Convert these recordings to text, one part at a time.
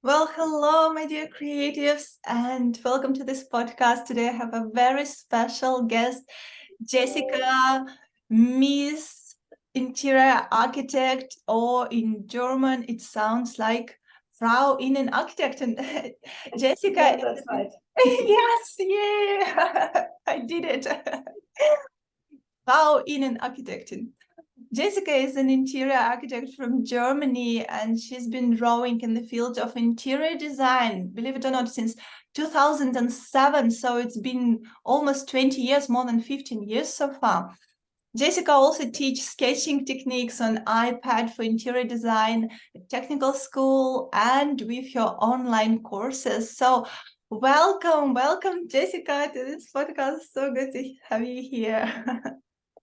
Well, hello, my dear creatives, and welcome to this podcast. Today I have a very special guest, Jessika, Miss Interior Architect, or in German it sounds like Frau Innenarchitektin. Jessika, Yeah, that's right. yes, yeah, I did it. Frau Innenarchitektin. Jessika is an interior architect from Germany, and she's been drawing in the field of interior design, believe it or not, since 2007. So it's been almost 20 years, more than 15 years so far. Jessika also teaches sketching techniques on iPad for interior design, technical school, and with her online courses. So welcome, Jessika, to this podcast. So good to have you here.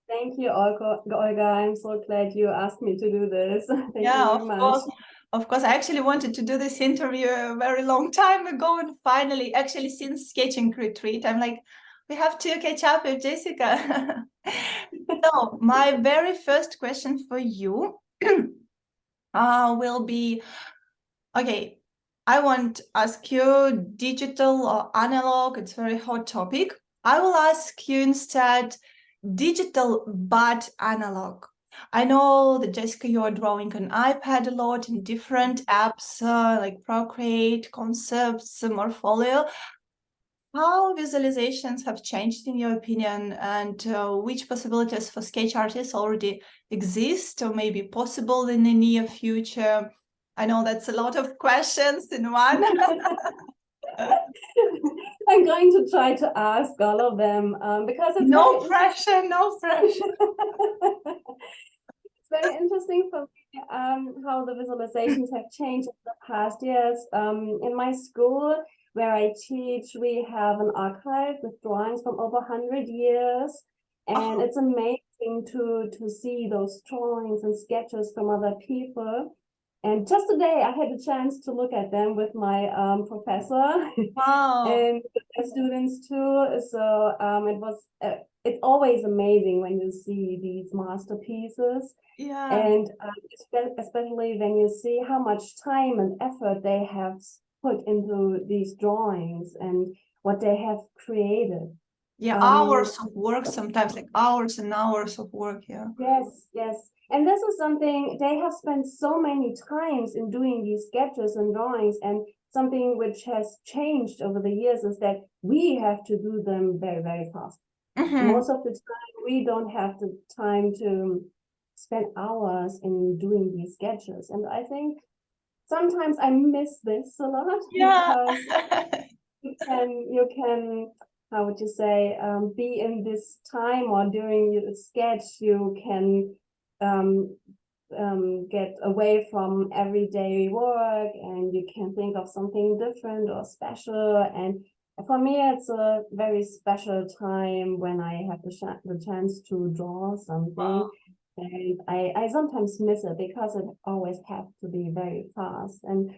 Thank you, Olga. I'm so glad you asked me to do this. Thank you Yeah, very much. of course. I actually wanted to do this interview a very long time ago, and finally, actually, since sketching retreat, I'm like, we have to catch up with Jessika. So, my very first question for you will be, okay, I want to ask you digital or analog. It's a very hot topic. I will ask you instead digital but analog. I know that Jessika, you're drawing on iPad a lot in different apps like Procreate, Concepts, Morpholio. How visualizations have changed in your opinion, and which possibilities for sketch artists already exist or maybe possible in the near future? I know that's a lot of questions in one. I'm going to try to ask all of them because it's No very pressure, no pressure. it's very interesting for me how the visualizations have changed in the past years. In my school where I teach, we have an archive with drawings from over 100 years. And it's amazing to see those drawings and sketches from other people. And just today, I had a chance to look at them with my professor Wow. and with my students too. So it's always amazing when you see these masterpieces. Yeah. And especially when you see how much time and effort they have put into these drawings and what they have created. Yeah, hours of work, sometimes like hours and hours of work. Yeah. Yes. And this is something they have spent so many times in doing these sketches and drawings, and something which has changed over the years is that we have to do them very, very fast. Most of the time, we don't have the time to spend hours in doing these sketches. And I think sometimes I miss this a lot Yeah. because you can how would you say be in this time, or during your sketch you can um, get away from everyday work and you can think of something different or special. And for me it's a very special time when I have the chance to draw something. Wow. And I sometimes miss it because it always has to be very fast. And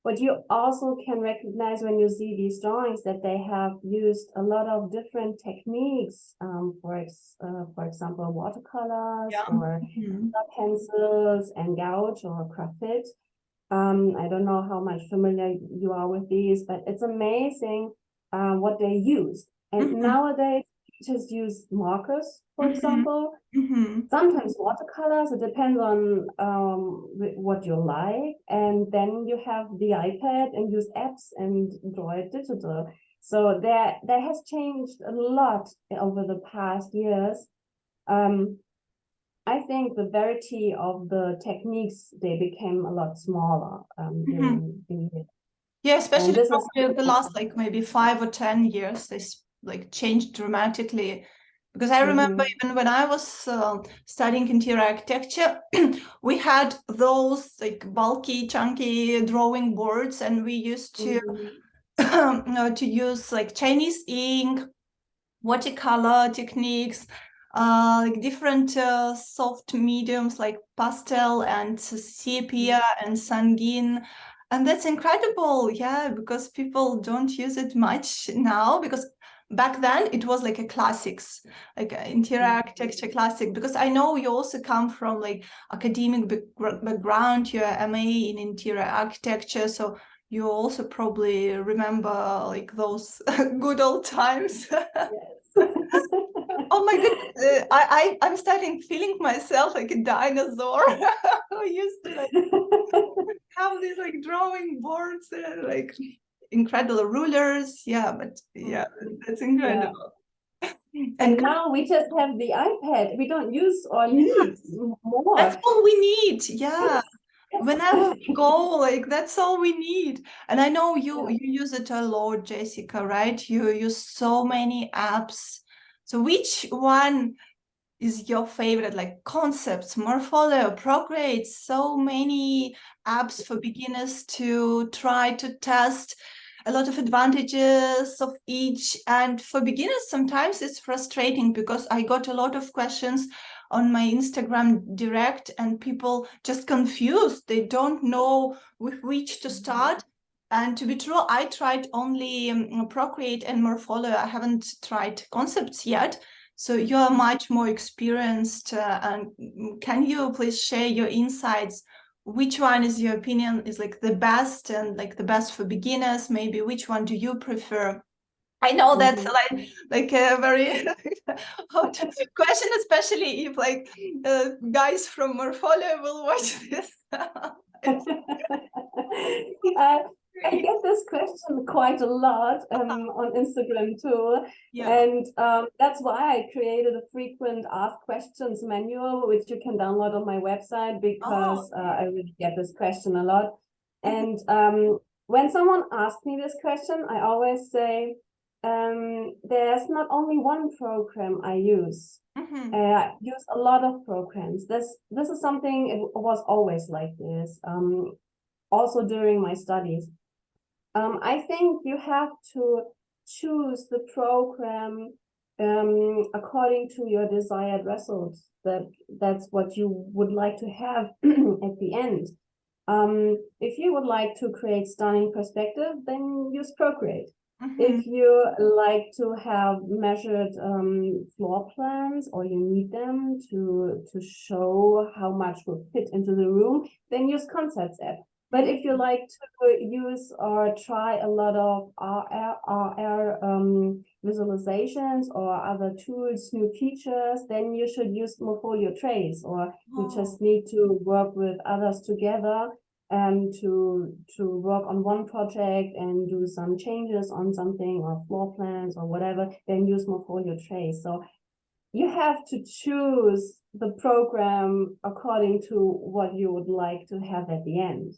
what you also can recognize when you see these drawings, that they have used a lot of different techniques, for example, watercolors Yeah. or pencils and gouache or graphite. I don't know how much familiar you are with these, but it's amazing what they use. And nowadays, just use markers, for example. Sometimes watercolors, it depends on what you like. And then you have the iPad and use apps and draw it digital. So there has changed a lot over the past years. I think the variety of the techniques, they became a lot smaller during the years. Yeah, And especially this is probably the last like maybe 5 or 10 years, they like changed dramatically. Because I remember even when I was studying interior architecture, we had those like bulky, chunky drawing boards, and we used to to use like Chinese ink, watercolor techniques, like different soft mediums like pastel and sepia and sangin. And that's incredible, yeah, because people don't use it much now, because back then it was like a classics, like interior architecture classic, because I know you also come from like academic background, you're MA in interior architecture, so you also probably remember like those good old times. Yes. Oh my goodness, I'm starting feeling myself like a dinosaur who used to like have these like drawing boards and like incredible rulers. Yeah, but yeah, that's incredible. And now we just have the iPad. We don't use or need more. That's all we need. Yeah. Whenever we go, like that's all we need. And I know you use it a lot, Jessika, right? You use so many apps. So which one is your favorite? Like Concepts, Morpholio, Procreate, so many apps for beginners to try to test a lot of advantages of each. And for beginners, sometimes it's frustrating because I got a lot of questions on my Instagram direct and people just confused. They don't know with which to start. And to be true, I tried only Procreate and Morpholio. I haven't tried Concepts yet. So you're much more experienced. And can you please share your insights? Which one is your opinion is like the best and like the best for beginners? Maybe which one do you prefer? I know that's like a very hot question, especially if like guys from Morpholio will watch this. I get this question quite a lot on Instagram too. Yeah. And that's why I created a frequent ask questions manual, which you can download on my website, because I really get this question a lot. And when someone asks me this question, I always say, there's not only one program I use. I use a lot of programs. This is something, it was always like this, also during my studies. I think you have to choose the program according to your desired results. That's what you would like to have at the end. If you would like to create stunning perspective, then use Procreate. If you like to have measured floor plans, or you need them to show how much will fit into the room, then use Concepts app. But if you like to use or try a lot of RR visualizations or other tools, new features, then you should use Morpholio Trace, or you just need to work with others together to work on one project and do some changes on something, or floor plans or whatever, then use Morpholio Trace. So you have to choose the program according to what you would like to have at the end.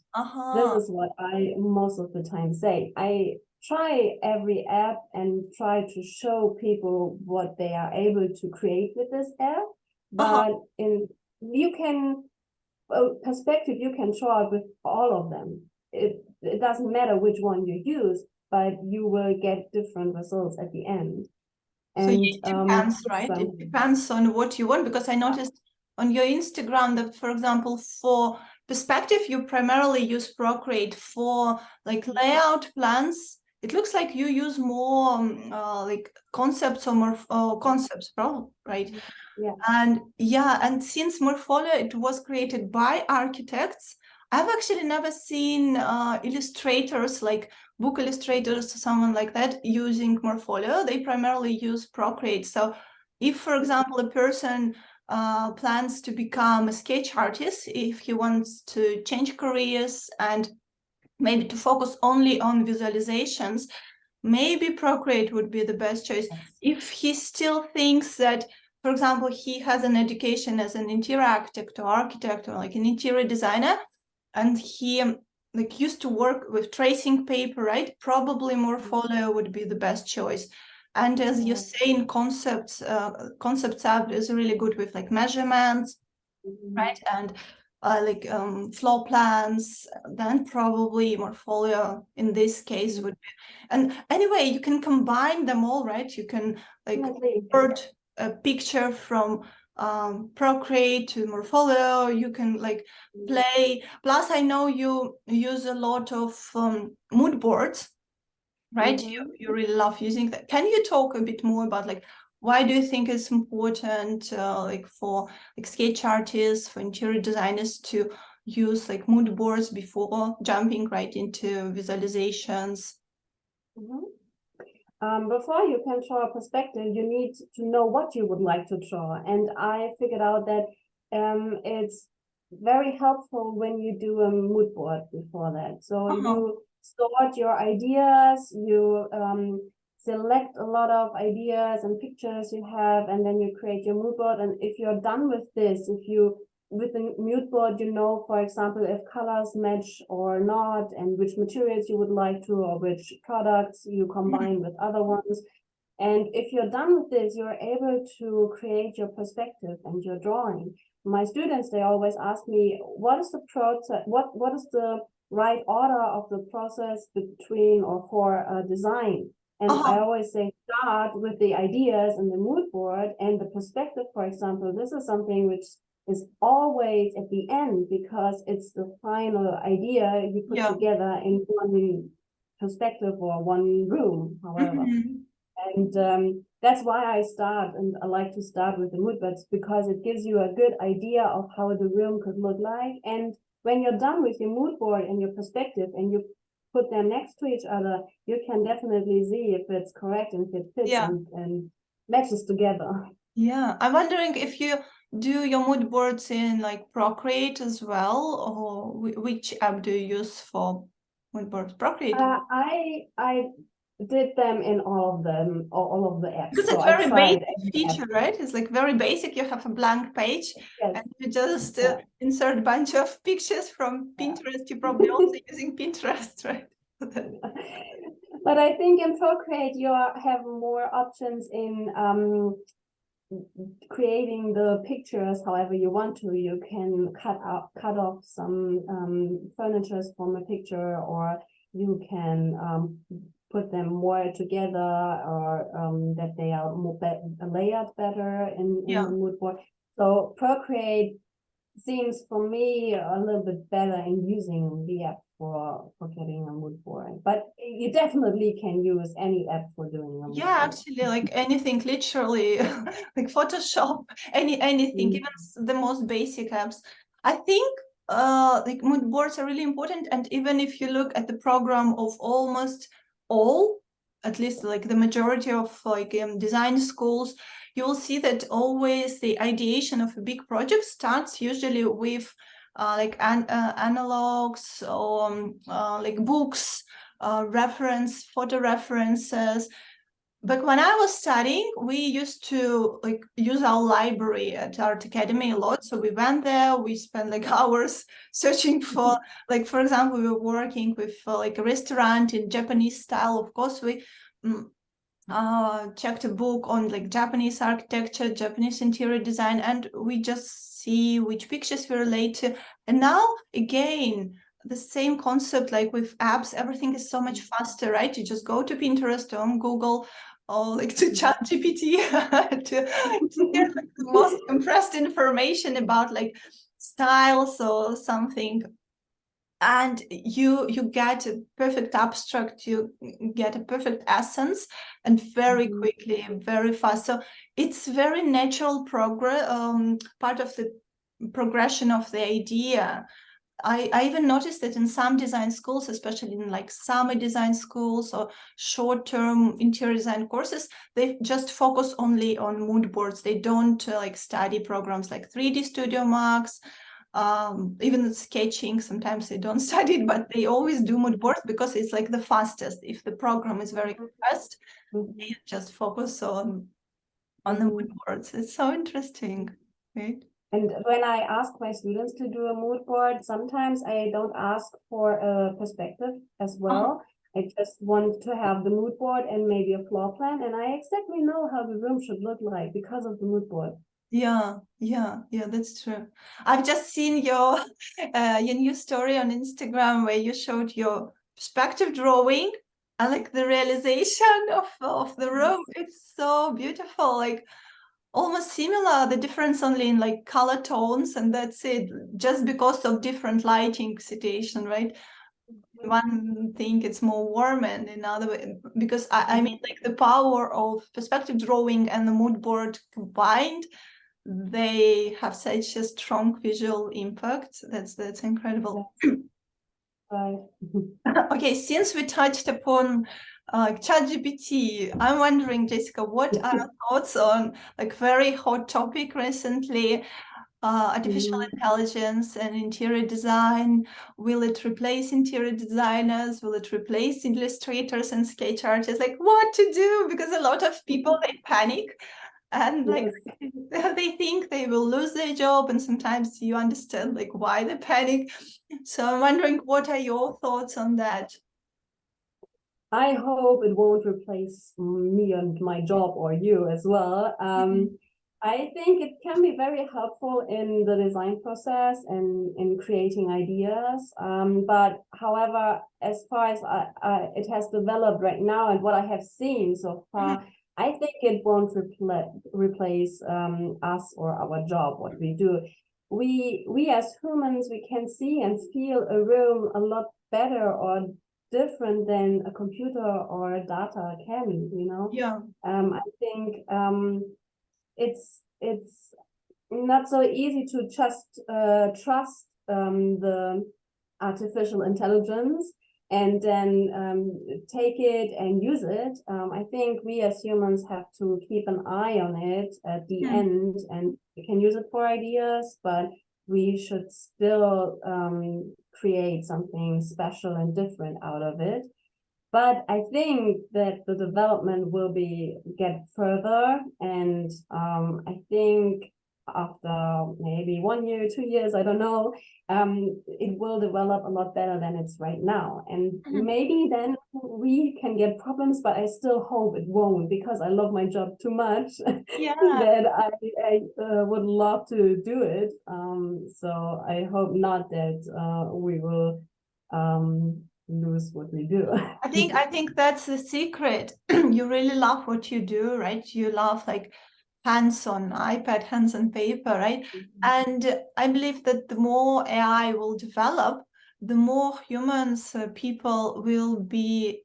This is what I most of the time say. I try every app and try to show people what they are able to create with this app. But you can perspective, you can draw with all of them. It doesn't matter which one you use, but you will get different results at the end. And, so it depends, right? It depends on what you want, because I noticed on your Instagram that, for example, for perspective, you primarily use Procreate. For like layout plans, it looks like you use more like Concepts or more Concepts, probably, right? Yeah. And since Morpholio, it was created by architects, I've actually never seen illustrators, like book illustrators or someone like that, using Morpholio. They primarily use Procreate. So if, for example, a person plans to become a sketch artist, if he wants to change careers and maybe to focus only on visualizations, maybe Procreate would be the best choice. If he still thinks that, for example, he has an education as an interior architect or like an interior designer, and he like used to work with tracing paper, right? Probably Morpholio would be the best choice. And as you say, in Concepts app is really good with like measurements, right? And like floor plans, then probably Morpholio in this case would be. And anyway, you can combine them all, right? You can like import a picture from Procreate to Morpholio. You can like play. Plus, I know you use a lot of mood boards, right? You really love using that. Can you talk a bit more about like why do you think it's important like for like sketch artists, for interior designers to use like mood boards before jumping right into visualizations? Before you can draw a perspective, you need to know what you would like to draw. And I figured out that it's very helpful when you do a mood board before that. So you sort your ideas, you select a lot of ideas and pictures you have, and then you create your mood board. And if you're done with this, with the mood board, you know, for example, if colors match or not, and which materials you would like to, or which products you combine with other ones. And if you're done with this, you're able to create your perspective and your drawing. My students, they always ask me, what is the process, what is the right order of the process between or for a design? And I always say, start with the ideas and the mood board and the perspective, for example. This is something which is always at the end, because it's the final idea you put together in one perspective or one room, however. And that's why I start, and I like to start with the mood boards, because it gives you a good idea of how the room could look like. And when you're done with your mood board and your perspective, and you put them next to each other, you can definitely see if it's correct and if it fits and matches together. Yeah, I'm wondering if you do your mood boards in like Procreate as well, or which app do you use for mood boards? Procreate? I did them in all of the apps. Because so it's I very tried basic feature, right? It's like very basic. You have a blank page and you just insert a bunch of pictures from Pinterest. You're probably also using Pinterest, right? But I think in Procreate you have more options in creating the pictures however you want to. You can cut off some furnitures from a picture, or you can put them more together, or that they are more layered better in the mood board. So Procreate seems for me a little bit better in using the app for getting a mood board, but you definitely can use any app for doing a mood board. Actually, like anything, literally, like Photoshop, anything, even the most basic apps. I think like mood boards are really important, and even if you look at the program of almost all, at least like the majority of like design schools, you will see that always the ideation of a big project starts usually with like analogs or like books, photo references. But when I was studying, we used to like use our library at Art Academy a lot. So we went there, we spent like hours searching for, like, for example, we were working with like a restaurant in Japanese style. Of course, we checked a book on like Japanese architecture, Japanese interior design, and we just see which pictures we relate to. And now again, the same concept, like with apps, everything is so much faster, right? You just go to Pinterest or on Google, or like to ChatGPT to get like the most compressed information about like styles or something. And you get a perfect abstract, you get a perfect essence, and very quickly, very fast. So it's very natural part of the progression of the idea. I even noticed that in some design schools, especially in like summer design schools or short-term interior design courses, they just focus only on mood boards. They don't like study programs like 3D Studio Max, even sketching. Sometimes they don't study it, but they always do mood boards because it's like the fastest. If the program is very fast, they just focus on the mood boards. It's so interesting, right? And when I ask my students to do a mood board, sometimes I don't ask for a perspective as well. I just want to have the mood board and maybe a floor plan, and I exactly know how the room should look like because of the mood board. Yeah, that's true. I've just seen your new story on Instagram where you showed your perspective drawing and like the realization of the room. It's so beautiful, like almost similar, the difference only in like color tones, and that's it, just because of different lighting situation, right? One thing it's more warm, and another way, because I mean like the power of perspective drawing and the mood board combined, they have such a strong visual impact. That's incredible. Right. Okay, since we touched upon ChatGPT, I'm wondering, Jessica, what are your thoughts on like very hot topic recently, artificial intelligence and interior design? Will it replace interior designers? Will it replace illustrators and sketch artists? Like what to do? Because a lot of people, they panic and like they think they will lose their job, and sometimes you understand like why they panic. So I'm wondering, what are your thoughts on that? I hope it won't replace me and my job or you as well. I think it can be very helpful in the design process and in creating ideas. But however, as far as it has developed right now and what I have seen so far, I think it won't replace us or our job, what we do. We as humans, we can see and feel a room a lot better or different than a computer or a data can, you know. Yeah. I think it's not so easy to just trust the artificial intelligence and then take it and use it. I think we as humans have to keep an eye on it at the end, and we can use it for ideas, but we should still create something special and different out of it. But I think that the development will get further, and I think after maybe 1 year, 2 years, I don't know, it will develop a lot better than it's right now. And maybe then we can get problems, but I still hope it won't, because I love my job too much that I would love to do it. So I hope not that we will lose what we do. I think that's the secret. You really love what you do, right? You love like hands on iPad, hands on paper, right? And I believe that the more AI will develop, the more humans, people will be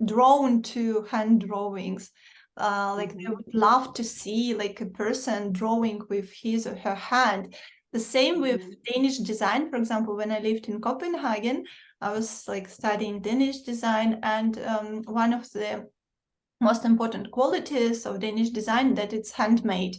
drawn to hand drawings. Like they would love to see like a person drawing with his or her hand. The same with Danish design. For example, when I lived in Copenhagen, I was like studying Danish design, and one of the most important qualities of Danish design that it's handmade,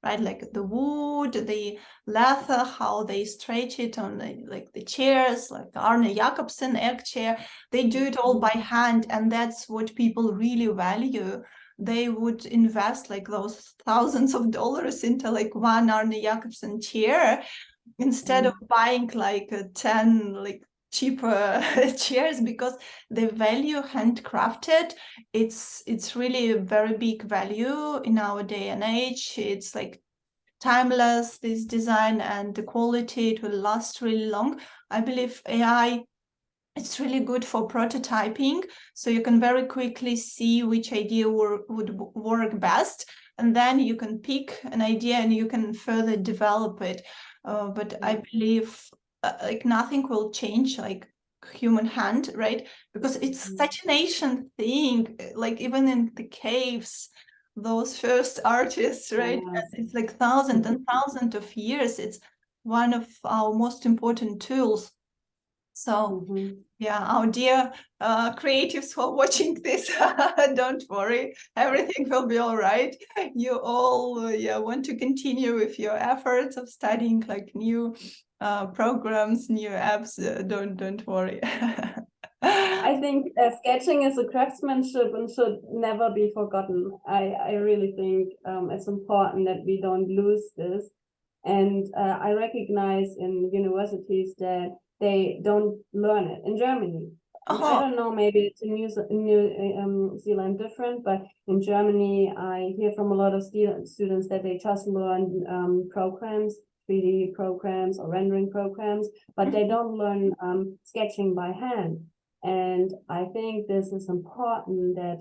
right? Like the wood, the leather, how they stretch it on like the chairs, like Arne Jacobsen egg chair, they do it all by hand, and that's what people really value. They would invest like those thousands of dollars into like one Arne Jacobsen chair instead of buying like 10 like cheaper chairs, because the value handcrafted, it's really a very big value in our day and age. It's like timeless, this design, and the quality, it will last really long. I believe AI, it's really good for prototyping, so you can very quickly see which idea would work best, and then you can pick an idea and you can further develop it. But I believe like nothing will change like human hand, right? Because it's such an ancient thing, like even in the caves, those first artists, right? Yes. And it's like thousands and thousands of years. It's one of our most important tools. So yeah, our dear creatives who are watching this, don't worry, everything will be all right. You all want to continue with your efforts of studying like new programs, new apps. Don't worry. I think sketching is a craftsmanship and should never be forgotten. I really think it's important that we don't lose this. And I recognize in universities that they don't learn it. In Germany, I don't know, maybe it's in New Zealand different, but in Germany, I hear from a lot of students that they just learn programs, 3D programs or rendering programs, but they don't learn sketching by hand. And I think this is important that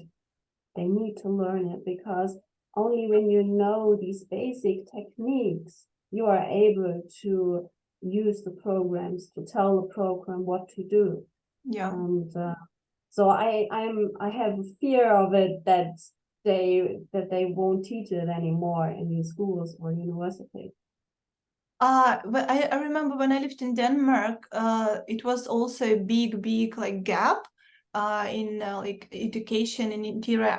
they need to learn it, because only when you know these basic techniques, you are able to use the programs to tell the program what to do. Yeah. And so I have a fear of it, that they won't teach it anymore in schools or university? But I remember when I lived in Denmark, it was also a big like gap in like education in interior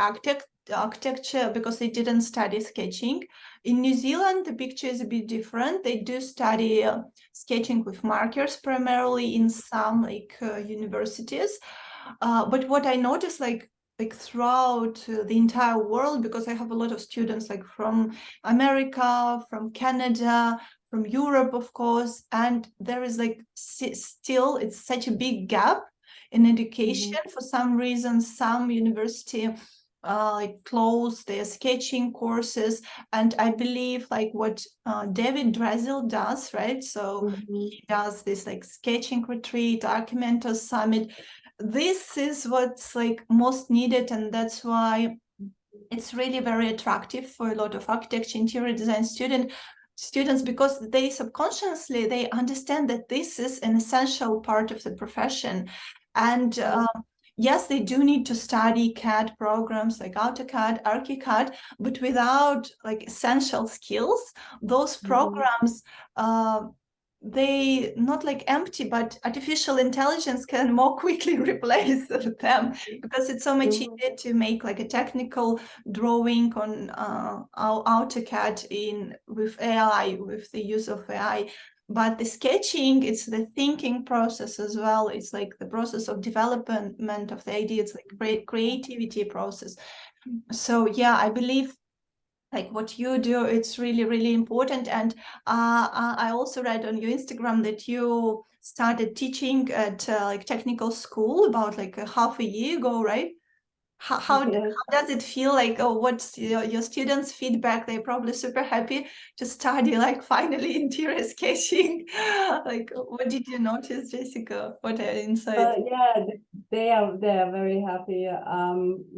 architecture, because they didn't study sketching. In New Zealand, the picture is a bit different. They do study sketching with markers primarily in some like universities. But what I noticed, like throughout the entire world, because I have a lot of students like from America, from Canada, from Europe, of course, and there is like still it's such a big gap in education. For some reason, some university like close their sketching courses, and I believe like what David Drezel does, right? So he does this like sketching retreat, Archimentos Summit. This is what's like most needed, and that's why it's really very attractive for a lot of architecture, interior design students, because they subconsciously they understand that this is an essential part of the profession. And yes, they do need to study CAD programs like AutoCAD, ArchiCAD, but without like essential skills, those programs they not like empty, but artificial intelligence can more quickly replace them, because it's so much easier to make like a technical drawing on AutoCAD with AI, with the use of AI. But the sketching, it's the thinking process as well. It's like the process of development of the idea. It's like creativity process. So yeah, I believe like what you do, it's really important. And I also read on your Instagram that you started teaching at like technical school about like a half a year ago, right? How does it feel? Like, oh, what's your students' feedback? They're probably super happy to study like finally interior sketching. Like, what did you notice, Jessika? What are insights? Yeah, they are very happy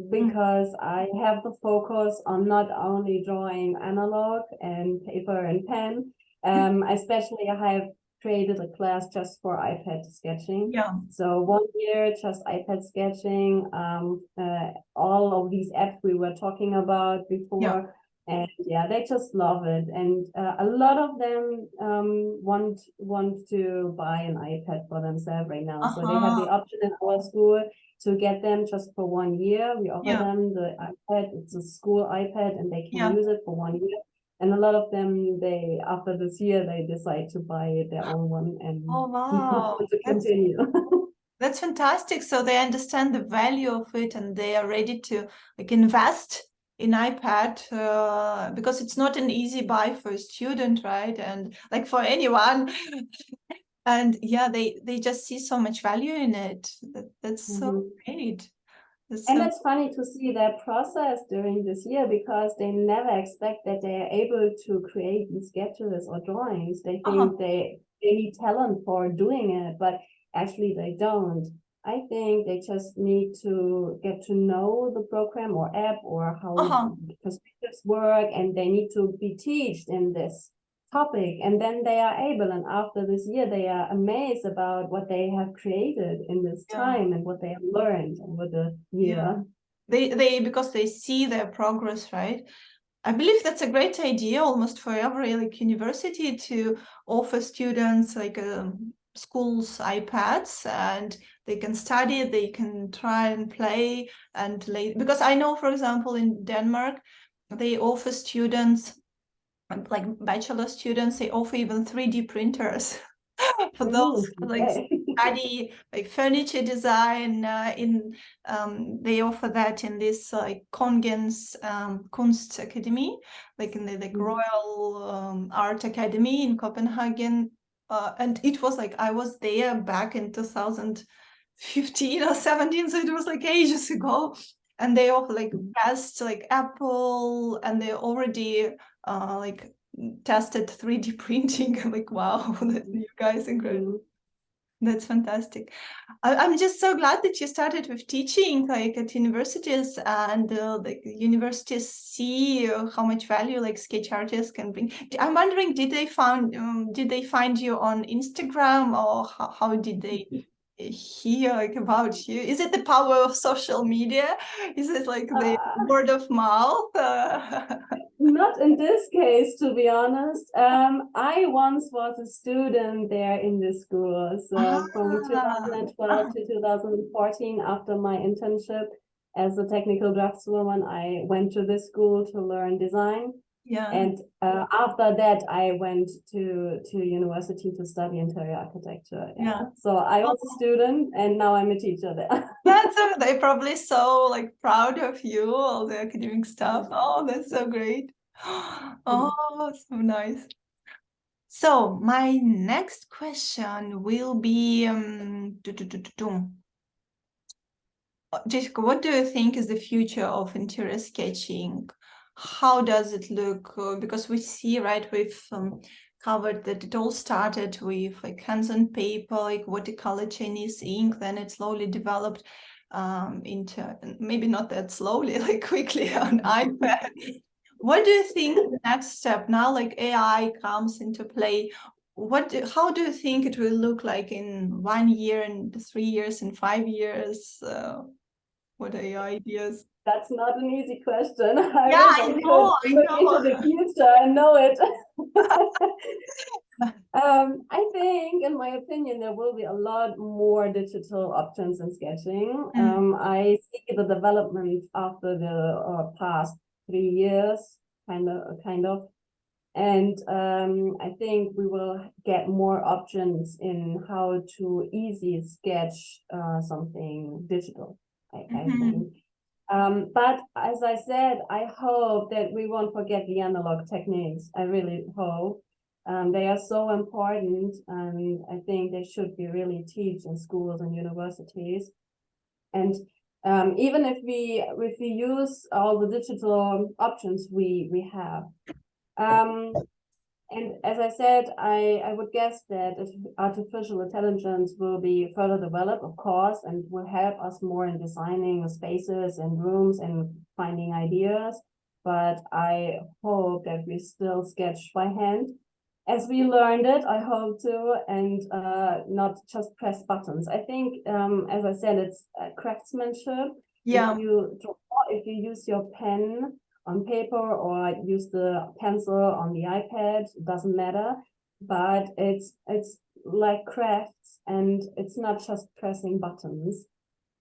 because I have the focus on not only drawing analog and paper and pen. Especially I have created a class just for iPad sketching. Yeah. So 1 year just iPad sketching. All of these apps we were talking about before. Yeah. And yeah, they just love it. And a lot of them want to buy an iPad for themselves right now. So they have the option in our school to get them just for 1 year. We offer them the iPad. It's a school iPad, and they can use it for 1 year. And a lot of them, they after this year, they decide to buy their own one and to continue. That's fantastic. So they understand the value of it, and they are ready to like invest in iPad because it's not an easy buy for a student, right? And like for anyone. And yeah, they just see so much value in it. That's so great. And it's funny to see their process during this year, because they never expect that they are able to create these sketches or drawings. They think they need talent for doing it, but actually they don't. I think they just need to get to know the program or app or how perspectives work, and they need to be taught in this topic, and then they are able, and after this year they are amazed about what they have created in this time and what they have learned over the year. They because they see their progress, right? I believe that's a great idea almost for every like university to offer students like schools iPads, and they can study, they can try and play, and because I know, for example, in Denmark they offer students like bachelor students, they offer even 3D printers for those like study like furniture design they offer that in this like Kongens Kunst Academy, like in the like Royal Art Academy in Copenhagen, and it was like I was there back in 2015 or 17, so it was like ages ago, and they offer like best like Apple, and they already like tested 3D printing. I'm like, wow, you guys incredible. That's fantastic. I'm just so glad that you started with teaching like at universities, and the universities see how much value like sketch artists can bring. I'm wondering, did they find you on Instagram, or how did they hear like about you? Is it the power of social media? Is it like the word of mouth? Not in this case, to be honest. I once was a student there in the school. So from 2012 to 2014, after my internship as a technical draftswoman, I went to the school to learn design. Yeah. And after that, I went to university to study interior architecture. Yeah. So I was a student, and now I'm a teacher there. That's they're probably so like proud of you, all the academic stuff. Oh, that's so great. Oh, so nice. So my next question will be, Jessica, what do you think is the future of interior sketching? How does it look? Because we see, right, we've covered that it all started with like hands on paper, like watercolor Chinese ink, then it slowly developed into, maybe not that slowly, like quickly on iPad. What do you think the next step now, like AI comes into play? How do you think it will look like in 1 year, and 3 years, and 5 years? What are your ideas? That's not an easy question. I Yeah, wish I I know, could look into the future and know it. I think, in my opinion, there will be a lot more digital options in sketching. I see the development after the past 3 years, kind of. And I think we will get more options in how to easily sketch something digital, I think. But as I said, I hope that we won't forget the analog techniques. I really hope. They are so important, and I think they should be really taught in schools and universities. And even if we use all the digital options we have. And as I said, I would guess that artificial intelligence will be further developed, of course, and will help us more in designing spaces and rooms and finding ideas. But I hope that we still sketch by hand as we learned it, I hope to, and not just press buttons. I think, as I said, it's craftsmanship. Yeah. If you use your pen on paper or use the pencil on the iPad, doesn't matter. But it's like crafts, and it's not just pressing buttons.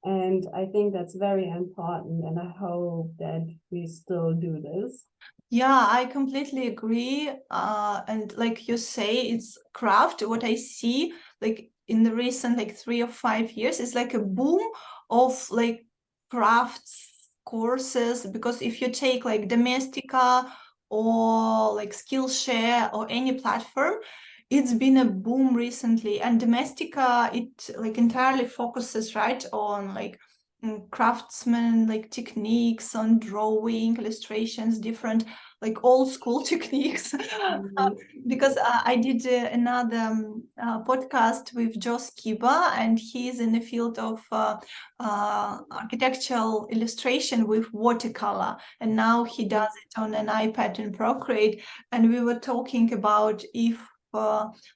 And I think that's very important, and I hope that we still do this. Yeah, I completely agree. And like you say, it's craft. What I see, like in the recent like 3 or 5 years, is like a boom of like crafts courses. Because if you take like Domestika or like Skillshare or any platform, it's been a boom recently. And Domestika, it like entirely focuses right on like craftsman like techniques, on drawing, illustrations, different like old school techniques. Because I did another podcast with Jessika, and he's in the field of architectural illustration with watercolor, and now he does it on an iPad in Procreate. And we were talking about if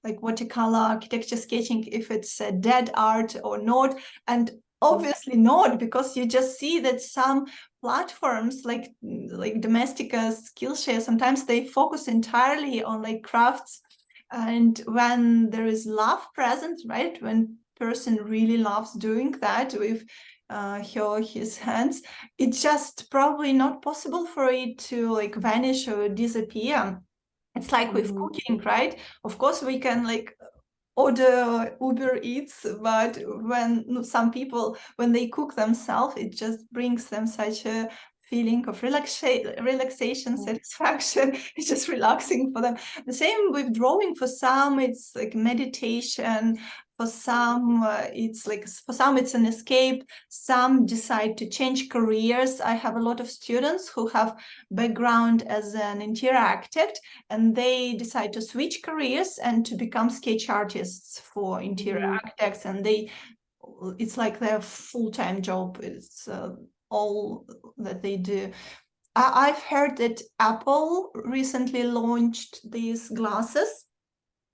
like watercolor architecture sketching, if it's a dead art or not. And obviously not, because you just see that some platforms like Domestika, Skillshare, sometimes they focus entirely on like crafts. And when there is love present, right, when person really loves doing that with his hands, it's just probably not possible for it to like vanish or disappear. It's like with cooking, right? Of course we can like order Uber Eats, but when some people, when they cook themselves, it just brings them such a feeling of relaxation, satisfaction. It's just relaxing for them. The same with drawing. For some, it's like meditation. For some, it's an escape. Some decide to change careers. I have a lot of students who have background as an interior architect, and they decide to switch careers and to become sketch artists for interior architects. And it's like their full-time job. It's all that they do. I've heard that Apple recently launched these glasses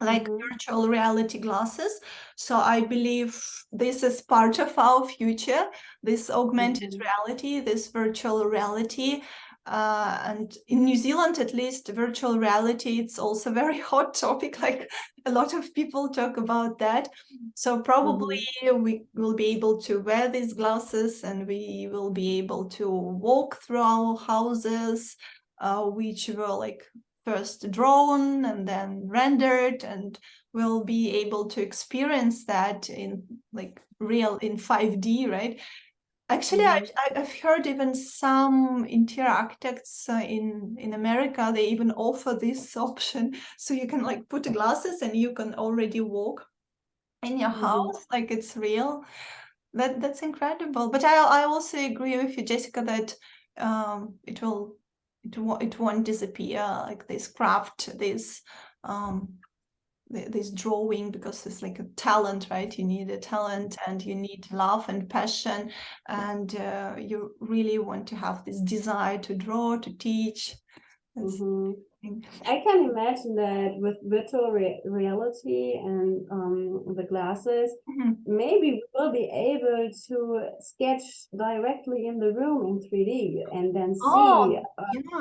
like virtual reality glasses. So I believe this is part of our future, this augmented reality, this virtual reality. And in New Zealand, at least, virtual reality, it's also a very hot topic. Like a lot of people talk about that. So probably we will be able to wear these glasses and we will be able to walk through our houses, which were like first drawn and then rendered, and we'll be able to experience that in like real in 5D, right? Actually, I've heard even some interior architects in America, they even offer this option. So you can like put glasses and you can already walk in your house like it's real. That's incredible. But I also agree with you, Jessica, that it won't disappear, like this craft, this drawing, because it's like a talent, right? You need a talent and you need love and passion, and you really want to have this desire to draw, to teach. That's I can imagine that with virtual reality and the glasses, maybe we'll be able to sketch directly in the room in 3D and then see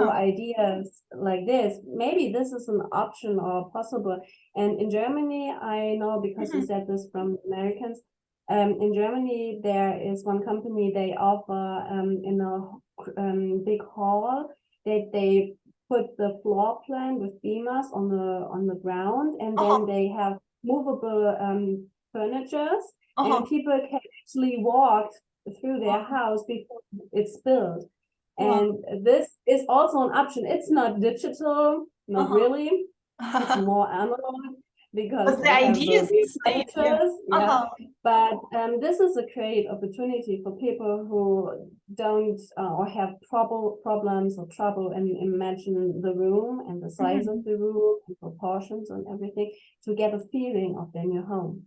ideas like this. Maybe this is an option or possible. And in Germany, I know, because you said this from Americans, in Germany, there is one company, they offer in a big hall that they put the floor plan with beamers on the ground, and then they have movable furnitures, and people can actually walk through their house before it's built. And this is also an option. It's not digital, not really. It's more analog, because the idea is the same. But this is a great opportunity for people who don't or have problems or trouble in imagine the room and the size of the room and proportions and everything, to get a feeling of their new home.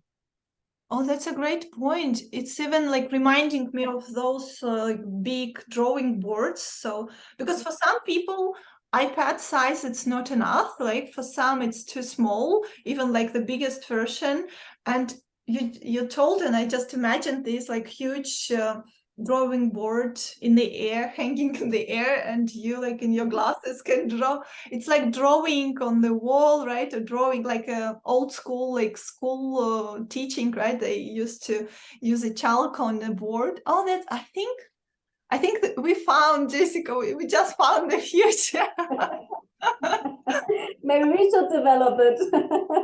Oh, that's a great point. It's even like reminding me of those big drawing boards. So, because for some people, iPad size, it's not enough. Like for some, it's too small, even like the biggest version. And you told, and I just imagined this like huge drawing board in the air, hanging in the air, and you like in your glasses can draw. It's like drawing on the wall, right? Or drawing like a old school, like school teaching, right? They used to use a chalk on the board. Oh, that's, I think that we found, Jessica, we just found the future. Maybe we should develop it.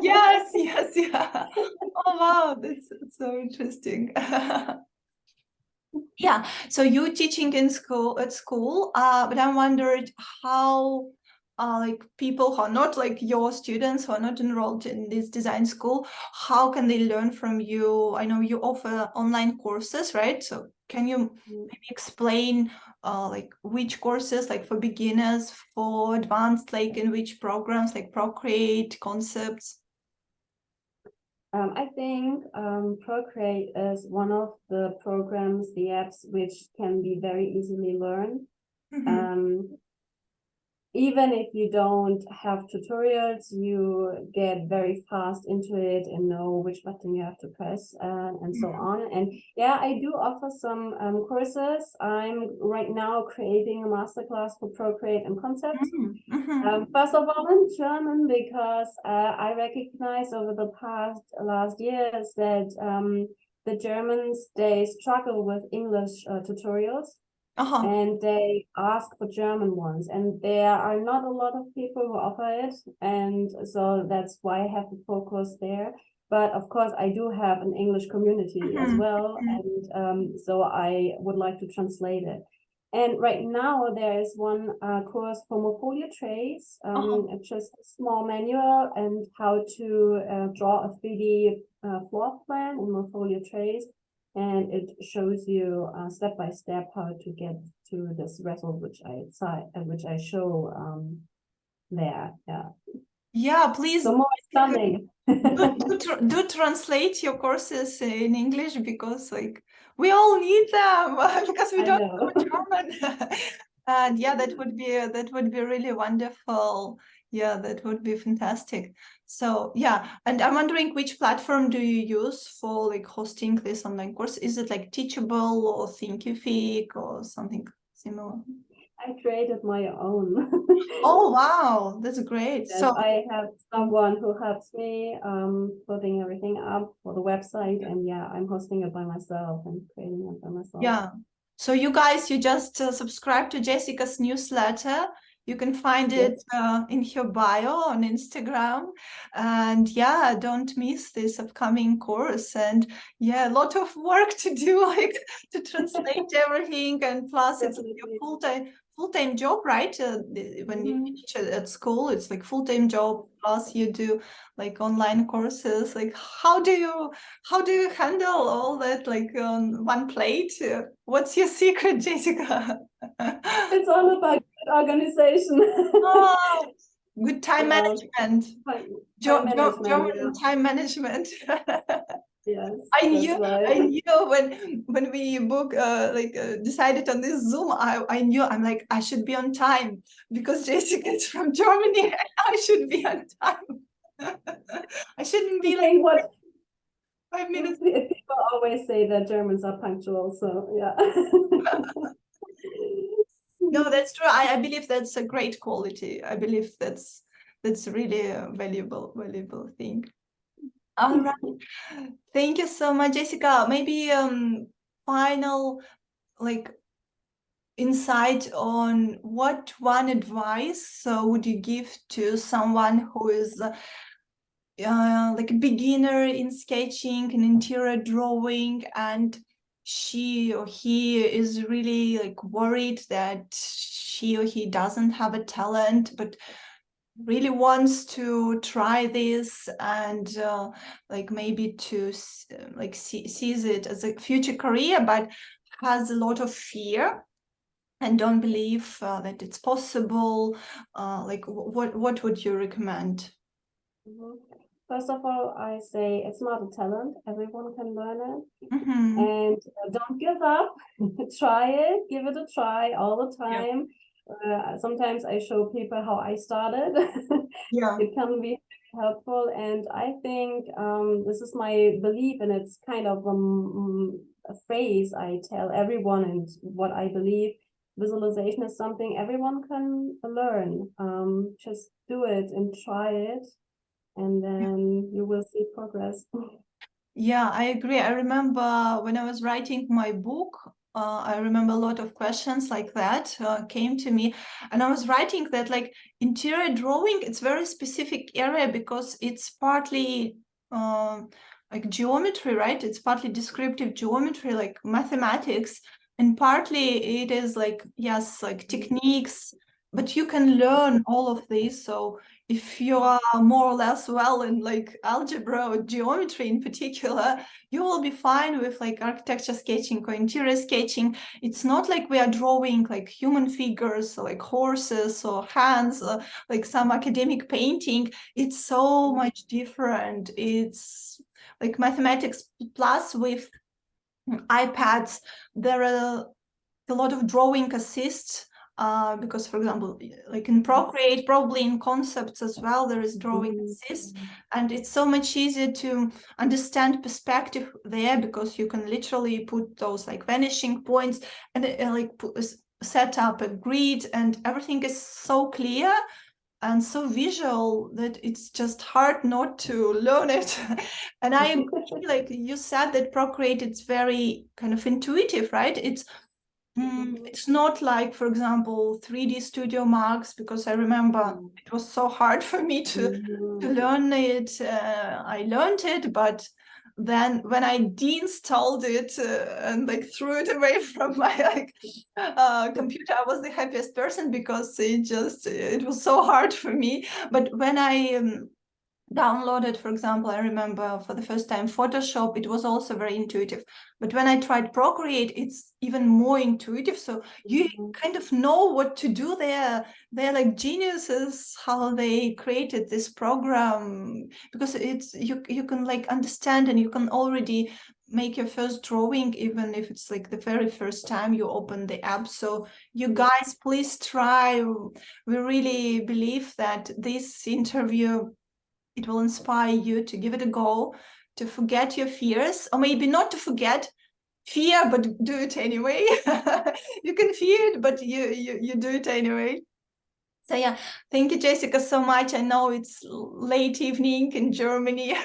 Yes, yeah. Oh, wow, that's so interesting. Yeah, so you teaching in school at school, but I wondered how like people who are not like your students, who are not enrolled in this design school, how can they learn from you? I know you offer online courses, right? So can you maybe explain like which courses, like for beginners, for advanced, like in which programs, like Procreate, Concepts? I think Procreate is one of the programs, the apps, which can be very easily learned. Even if you don't have tutorials, you get very fast into it and know which button you have to press and so on. And yeah, I do offer some courses. I'm right now creating a masterclass for Procreate and Concepts. First of all, in German, because I recognize over the last years that the Germans, they struggle with English tutorials. And they ask for German ones, and there are not a lot of people who offer it, and so that's why I have to focus there. But of course, I do have an English community as well, and so I would like to translate it. And right now there is one course for Morfolio trays, it's just a small manual and how to draw a 3D floor plan in Morfolio trays. And it shows you step by step how to get to this result, which I show there. Yeah, please. So more coming. do translate your courses in English, because like we all need them because we don't know German. And yeah, that would be really wonderful. Yeah, that would be fantastic. So yeah, and I'm wondering which platform do you use for like hosting this online course? Is it like Teachable or Thinkific or something similar? I created my own. Oh wow, that's great. Yes, So I have someone who helps me putting everything up for the website, and yeah, I'm hosting it by myself and creating it by myself. yeah. So you guys, you just subscribe to Jessika's newsletter. You can find it in her bio on Instagram. And yeah, don't miss this upcoming course. And yeah, a lot of work to do, like to translate everything. And plus, it's like a full-time job, right? When you teach at school, it's like full-time job. Plus, you do like online courses. Like, how do you handle all that like on one plate? What's your secret, Jessika? It's all about organization. Oh, good time management. Time management, German time management. yes, I that's knew, right. I knew when we decided on this Zoom, I knew I'm like, I should be on time because Jessica is from Germany and I should be on time. I shouldn't be like What 5 minutes. people always say that Germans are punctual, so yeah. No, that's true. I believe that's a great quality. I believe that's really a valuable thing. All right. Thank you so much, Jessica. Maybe final like insight on what one advice would you give to someone who is like a beginner in sketching and interior drawing, and she or he is really like worried that she or he doesn't have a talent, but really wants to try this and like maybe to like sees it as a future career, but has a lot of fear and don't believe that it's possible. Like what would you recommend? First of all, I say it's not a talent. Everyone can learn it. Mm-hmm. And don't give up. Try it. Give it a try all the time. Sometimes I show people how I started. Yeah. It can be helpful. And I think this is my belief, and it's kind of a phrase I tell everyone and what I believe. Visualization is something everyone can learn. Just do it and try it, and then you will see progress. Yeah, I agree. I remember when I was writing my book, I remember a lot of questions like that came to me, and I was writing that like interior drawing, it's very specific area because it's partly like geometry, right? It's partly descriptive geometry, like mathematics, and partly it is like, yes, like techniques, but you can learn all of these. So if you are more or less well in like algebra or geometry in particular, you will be fine with like architecture sketching or interior sketching. It's not like we are drawing like human figures or like horses or hands or like some academic painting. It's so much different. It's like mathematics plus with iPads. There are a lot of drawing assists because, for example, like in Procreate, probably in concepts as well, there is drawing assist, and it's so much easier to understand perspective there because you can literally put those like vanishing points and set up a grid, and everything is so clear and so visual that it's just hard not to learn it. And I agree, like you said, that Procreate, it's very kind of intuitive, right? It's not like, for example, 3D Studio Max, because I remember it was so hard for me to learn it. I learned it, but then when I deinstalled it and like threw it away from my computer, I was the happiest person because it was so hard for me. But when I downloaded, for example, I remember for the first time Photoshop, it was also very intuitive. But when I tried Procreate, it's even more intuitive. So you kind of know what to do there. They're like geniuses how they created this program, because it's you can like understand and you can already make your first drawing, even if it's like the very first time you open the app. So you guys, please try. We really believe that this interview, it will inspire you to give it a go, to forget your fears, or maybe not to forget fear, but do it anyway. You can fear it, but you do it anyway. So yeah, thank you, Jessika, so much. I know it's late evening in Germany.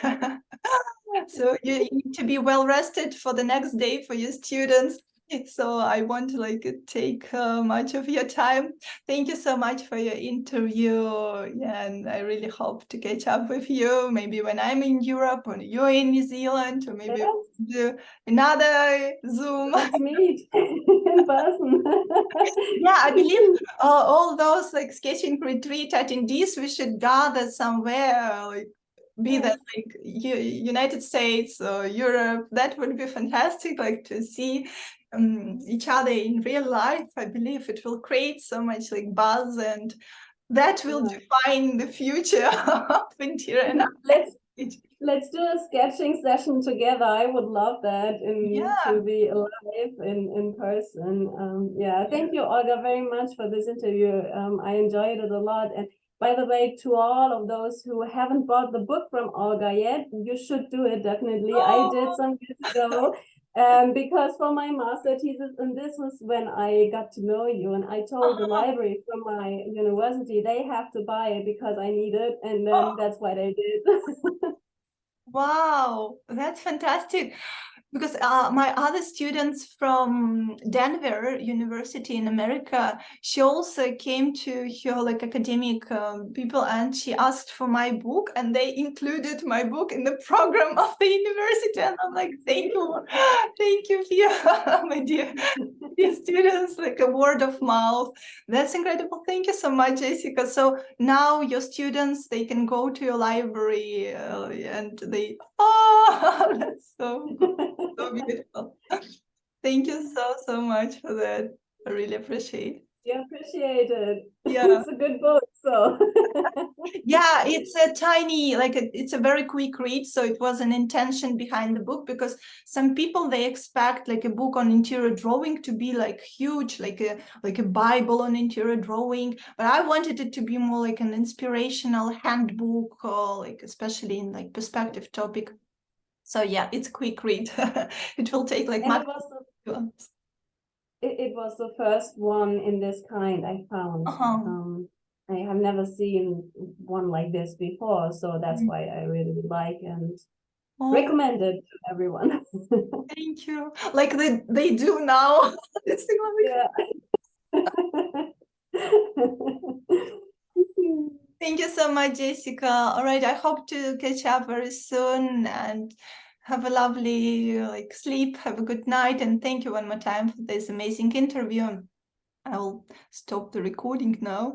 So you need to be well rested for the next day for your students. So I won't like take much of your time. Thank you so much for your interview. Yeah, and I really hope to catch up with you, maybe when I'm in Europe or you're in New Zealand, or maybe Yes. do another Zoom. Let's meet in person. Yeah, I believe all those like sketching retreat attendees, we should gather somewhere, like be Yes. that like United States or Europe. That would be fantastic, like to see each other in real life. I believe it will create so much like buzz, and that will define the future of interior and Let's do a sketching session together. I would love that to be alive in person. Yeah, thank you, Olga, very much for this interview. I enjoyed it a lot. And by the way, to all of those who haven't bought the book from Olga yet, you should do it, definitely. I did some years ago. Because for my master thesis, and this was when I got to know you, and I told the library from my university they have to buy it because I need it, and then that's what I did. Wow, that's fantastic. Because my other students from Denver University in America, she also came to her like academic people, and she asked for my book, and they included my book in the program of the university. And I'm like, thank you, Pia, my dear students, like a word of mouth. That's incredible. Thank you so much, Jessika. So now your students, they can go to your library and they, that's so beautiful. Thank you so much for that. I really appreciate. You appreciate it. Yeah. It's a good book, so. Yeah, it's a tiny, like it's a very quick read. So it was an intention behind the book, because some people, they expect like a book on interior drawing to be like huge, like a Bible on interior drawing. But I wanted it to be more like an inspirational handbook, or like especially in like perspective topic. So yeah, it's a quick read. It will take like much. It was the first one in this kind I found. I have never seen one like this before, so that's why I really like and recommend it to everyone. Thank you. Like they do now. Yeah. Thank you so much, Jessika. All right, I hope to catch up very soon, and have a lovely like sleep, have a good night, and thank you one more time for this amazing interview. I'll stop the recording now.